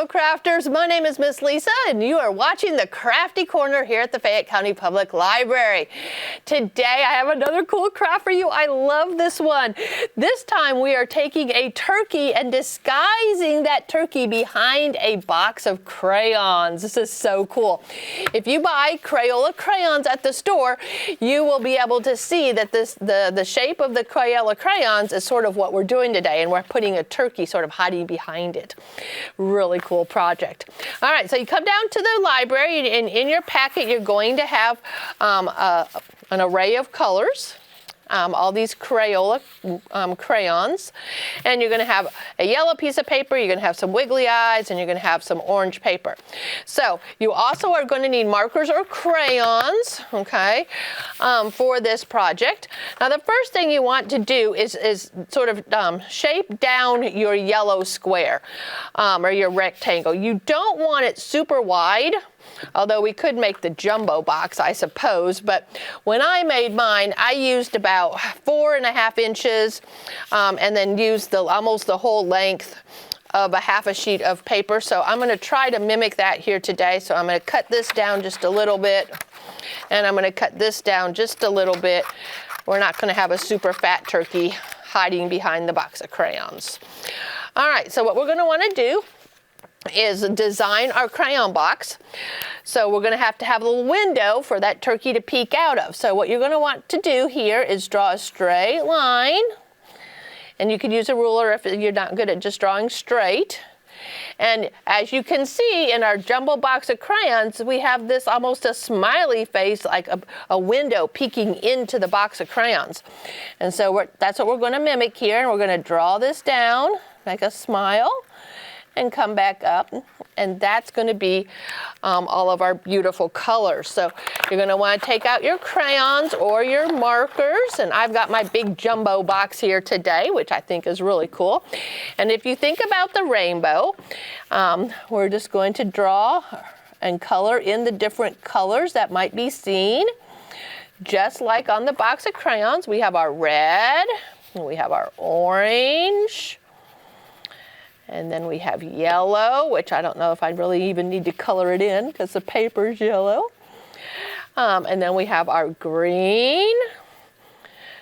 little crafters. My name is Miss Lisa, and you are watching the Crafty Corner here at the Fayette County Public Library. Today, I have another cool craft for you. I love this one. This time, we are taking a turkey and disguising that turkey behind a box of crayons. This is so cool. If you buy Crayola crayons at the store, you will be able to see that the shape of the Crayola crayons is sort of what we're doing today, and we're putting a turkey sort of hiding behind it. Really cool project. All right, so you come down to the library, and in your packet you're going to have an array of colors. All these Crayola crayons, and you're going to have a yellow piece of paper, you're going to have some wiggly eyes, and you're going to have some orange paper. So you also are going to need markers or crayons, okay, for this project. Now the first thing you want to do is sort of shape down your yellow square or your rectangle. You don't want it super wide, although we could make the jumbo box, I suppose. But when I made mine, I used about 4.5 inches and then used almost the whole length of a half a sheet of paper. So I'm going to try to mimic that here today. So I'm going to cut this down just a little bit, and I'm going to cut this down just a little bit. We're not going to have a super fat turkey hiding behind the box of crayons. All right, so what we're going to want to do is design our crayon box. So we're going to have a little window for that turkey to peek out of. So what you're going to want to do here is draw a straight line, and you could use a ruler if you're not good at just drawing straight. And as you can see in our jumbo box of crayons, we have this almost a smiley face, like a window peeking into the box of crayons. And so that's what we're going to mimic here, and we're going to draw this down, make a smile, and come back up, and that's going to be all of our beautiful colors. So you're going to want to take out your crayons or your markers, and I've got my big jumbo box here today, which I think is really cool. And if you think about the rainbow, we're just going to draw and color in the different colors that might be seen. Just like on the box of crayons, we have our red, and we have our orange, and then we have yellow, which I don't know if I really even need to color it in because the paper's yellow. And then we have our green.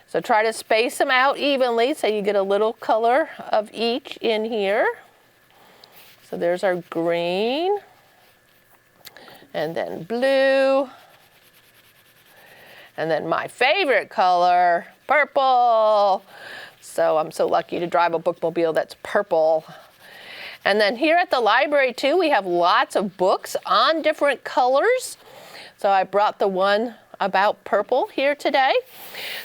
So try to space them out evenly so you get a little color of each in here. So there's our green. And then blue. And then my favorite color, purple. So I'm so lucky to drive a bookmobile that's purple. And then here at the library too, we have lots of books on different colors. So I brought the one about purple here today.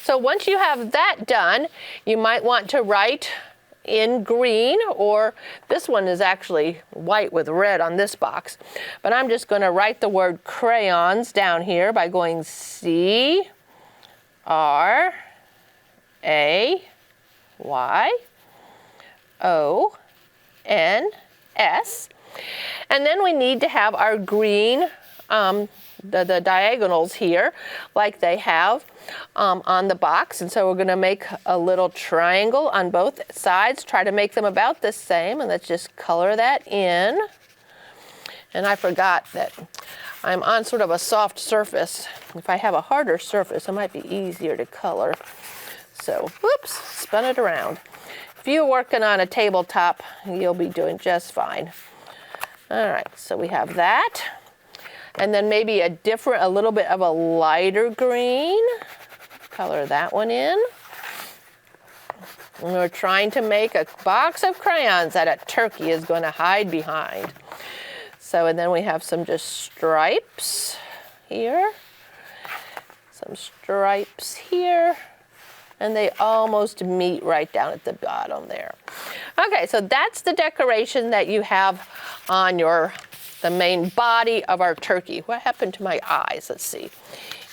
So once you have that done, you might want to write in green, or this one is actually white with red on this box. But I'm just going to write the word crayons down here by going C-R-A-Y-O-N-S. And then we need to have our green, the diagonals here, like they have on the box. And so we're going to make a little triangle on both sides, try to make them about the same, and let's just color that in. And I forgot that I'm on sort of a soft surface. If I have a harder surface, it might be easier to color. So, whoops, spun it around. If you're working on a tabletop, you'll be doing just fine. All right, so we have that. And then maybe a little bit of a lighter green. Color that one in. And we're trying to make a box of crayons that a turkey is going to hide behind. So, and then we have some just stripes here. Some stripes here. And they almost meet right down at the bottom there. Okay, so that's the decoration that you have on the main body of our turkey. What happened to my eyes? Let's see.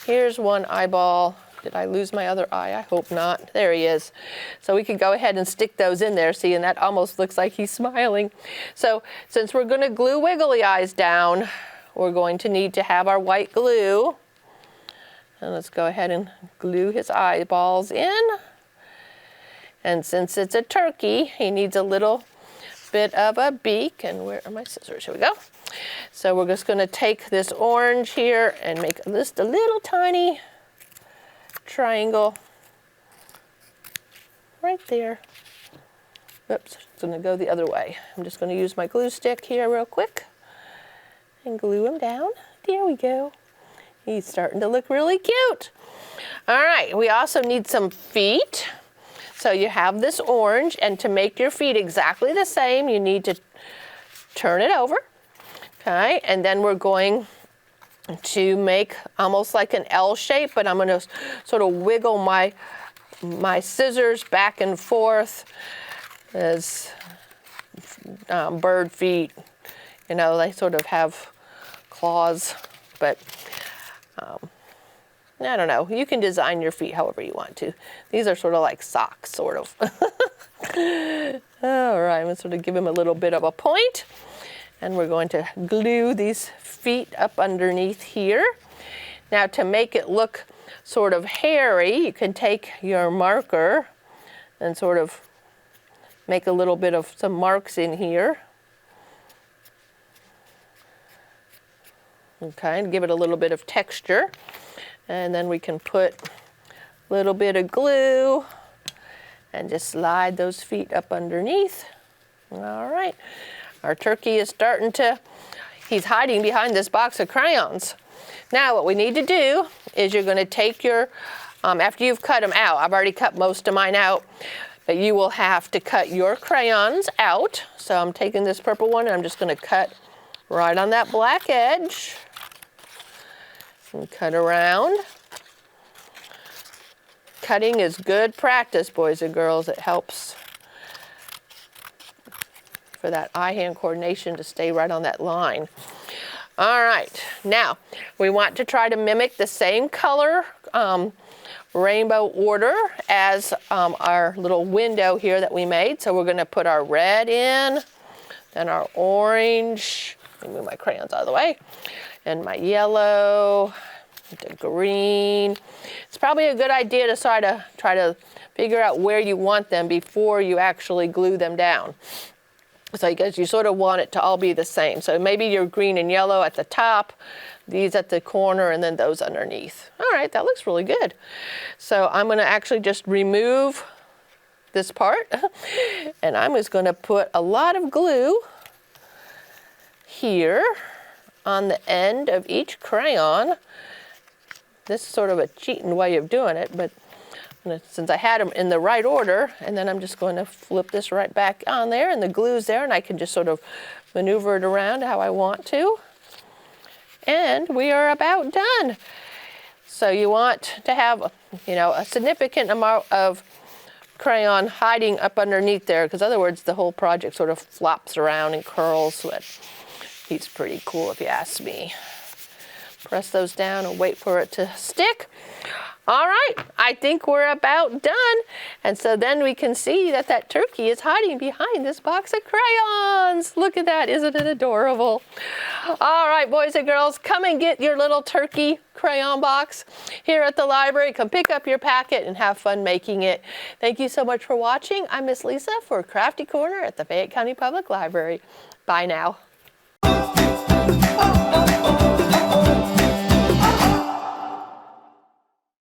Here's one eyeball. Did I lose my other eye? I hope not. There he is. So we could go ahead and stick those in there. See, and that almost looks like he's smiling. So since we're going to glue wiggly eyes down, we're going to need to have our white glue. And let's go ahead and glue his eyeballs in. And since it's a turkey, he needs a little bit of a beak. And where are my scissors? Here we go. So we're just going to take this orange here and make just a little tiny triangle right there. Oops, it's going to go the other way. I'm just going to use my glue stick here real quick and glue him down. There we go. He's starting to look really cute. All right, we also need some feet. So you have this orange, and to make your feet exactly the same, you need to turn it over. Okay, and then we're going to make almost like an L shape, but I'm going to sort of wiggle my scissors back and forth as bird feet. You know, they sort of have claws, but I don't know. You can design your feet however you want to. These are sort of like socks, sort of. All right, I'm going to sort of give him a little bit of a point. And we're going to glue these feet up underneath here. Now, to make it look sort of hairy, you can take your marker and sort of make a little bit of some marks in here. Okay, and give it a little bit of texture. And then we can put a little bit of glue and just slide those feet up underneath. All right, our turkey is he's hiding behind this box of crayons. Now what we need to do is you're going to take your, after you've cut them out, I've already cut most of mine out, but you will have to cut your crayons out. So I'm taking this purple one and I'm just going to cut right on that black edge. And cut around. Cutting is good practice, boys and girls. It helps for that eye-hand coordination to stay right on that line. All right, now we want to try to mimic the same color rainbow order as our little window here that we made. So we're going to put our red in, then our orange. Let me move my crayons out of the way. And my yellow, the green. It's probably a good idea to try to figure out where you want them before you actually glue them down. So because you sort of want it to all be the same. So maybe your green and yellow at the top, these at the corner, and then those underneath. All right, that looks really good. So I'm going to actually just remove this part, and I'm just going to put a lot of glue here on the end of each crayon. This is sort of a cheating way of doing it, but since I had them in the right order, and then I'm just going to flip this right back on there, and the glue's there, and I can just sort of maneuver it around how I want to. And we are about done. So you want to have, you know, a significant amount of crayon hiding up underneath there, because otherwise the whole project sort of flops around and curls. But he's pretty cool if you ask me. Press those down and wait for it to stick. All right, I think we're about done. And so then we can see that that turkey is hiding behind this box of crayons. Look at that, isn't it adorable? All right, boys and girls, come and get your little turkey crayon box here at the library. Come pick up your packet and have fun making it. Thank you so much for watching. I'm Miss Lisa for Crafty Corner at the Fayette County Public Library. Bye now.